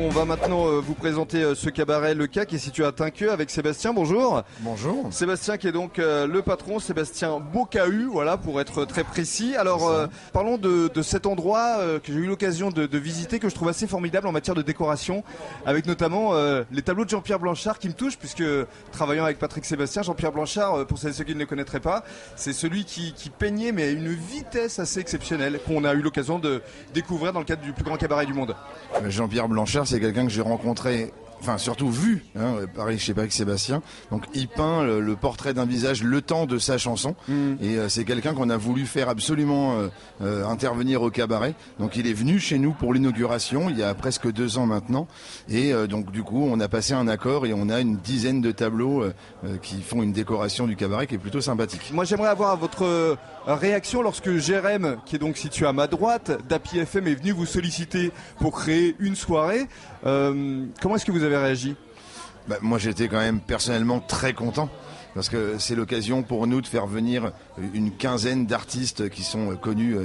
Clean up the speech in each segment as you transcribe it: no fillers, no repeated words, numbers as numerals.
On va maintenant vous présenter ce cabaret Le K qui est situé à Tinqueux avec Sébastien. Bonjour. Bonjour. Sébastien qui est donc le patron, Sébastien Bocahu, voilà, pour être très précis. Alors parlons de cet endroit que j'ai eu l'occasion de visiter, que je trouve assez formidable en matière de décoration, avec notamment les tableaux de Jean-Pierre Blanchard qui me touchent, puisque travaillant avec Patrick Sébastien, Jean-Pierre Blanchard, pour celles et ceux qui ne le connaîtraient pas, c'est celui qui peignait mais à une vitesse assez exceptionnelle qu'on a eu l'occasion de découvrir dans le cadre du plus grand cabaret du monde. Jean-Pierre Blanchard, c'est quelqu'un que j'ai rencontré, enfin surtout vu, pareil chez Patrick Sébastien. Donc il peint le portrait d'un visage le temps de sa chanson. Et c'est quelqu'un qu'on a voulu faire absolument intervenir au cabaret. Donc il est venu chez nous pour l'inauguration il y a presque 2 ans maintenant. Et donc du coup on a passé un accord et on a une dizaine de tableaux qui font une décoration du cabaret qui est plutôt sympathique. Moi j'aimerais avoir votre réaction lorsque Jérém, qui est donc situé à ma droite, d'Happy FM, est venu vous solliciter pour créer une soirée. Comment est-ce que vous avez réagi ? Moi j'étais quand même personnellement très content. Parce que c'est l'occasion pour nous de faire venir une quinzaine d'artistes qui sont connus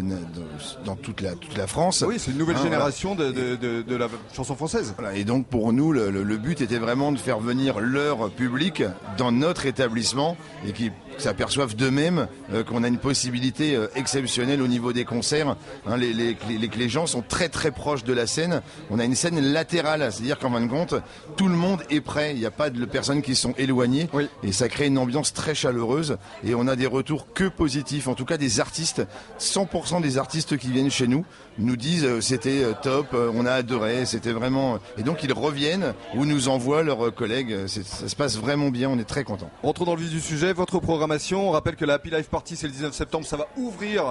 dans toute la France. Oui, c'est une nouvelle génération de la chanson française. Voilà, et donc pour nous, le but était vraiment de faire venir leur public dans notre établissement et qu'ils s'aperçoivent d'eux-mêmes qu'on a une possibilité exceptionnelle au niveau des concerts. Les gens sont très très proches de la scène. On a une scène latérale, c'est-à-dire qu'en fin de compte, tout le monde est prêt. Il n'y a pas de personnes qui sont éloignées. Oui. Et ça crée une ambiance très chaleureuse. Et on a des retours que positifs. En tout cas, des artistes, 100% des artistes qui viennent chez nous disent c'était top, on a adoré, c'était vraiment... Et donc ils reviennent ou nous envoient leurs collègues. Ça se passe vraiment bien, on est très contents. Rentrons dans le vif du sujet, votre programmation. On rappelle que la Happy Life Party, c'est le 19 septembre, ça va ouvrir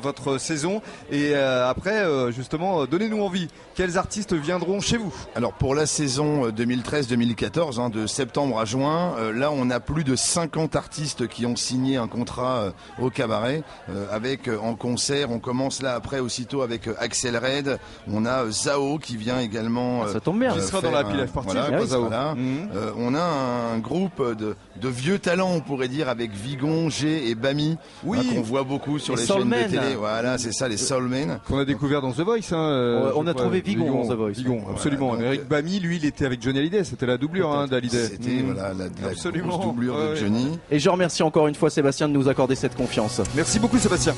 votre saison. Et après, justement, donnez-nous envie. Quels artistes viendront chez vous ? Alors pour la saison 2013-2014, de septembre à juin, là on a plus de 50 artistes qui ont signé un contrat au cabaret, avec en concert. On commence là après aussitôt avec Axel Red, on a Zao qui vient également. Ça tombe bien. Qui sera dans la Happy Life Party. Voilà. On a un groupe de vieux talents, on pourrait dire, avec Vigon, G et Bami, qu'on voit beaucoup sur les chaînes de télé. Voilà, c'est ça, les Soulmen. Qu'on a découvert dans The Voice. On a trouvé Vigon dans The Voice. Vigon, absolument. Voilà, Eric Bami, lui, il était avec Johnny Hallyday. C'était la doublure d'Hallyday. C'était la grosse doublure de Johnny. Et je remercie encore une fois Sébastien de nous accorder cette confiance. Merci beaucoup Sébastien.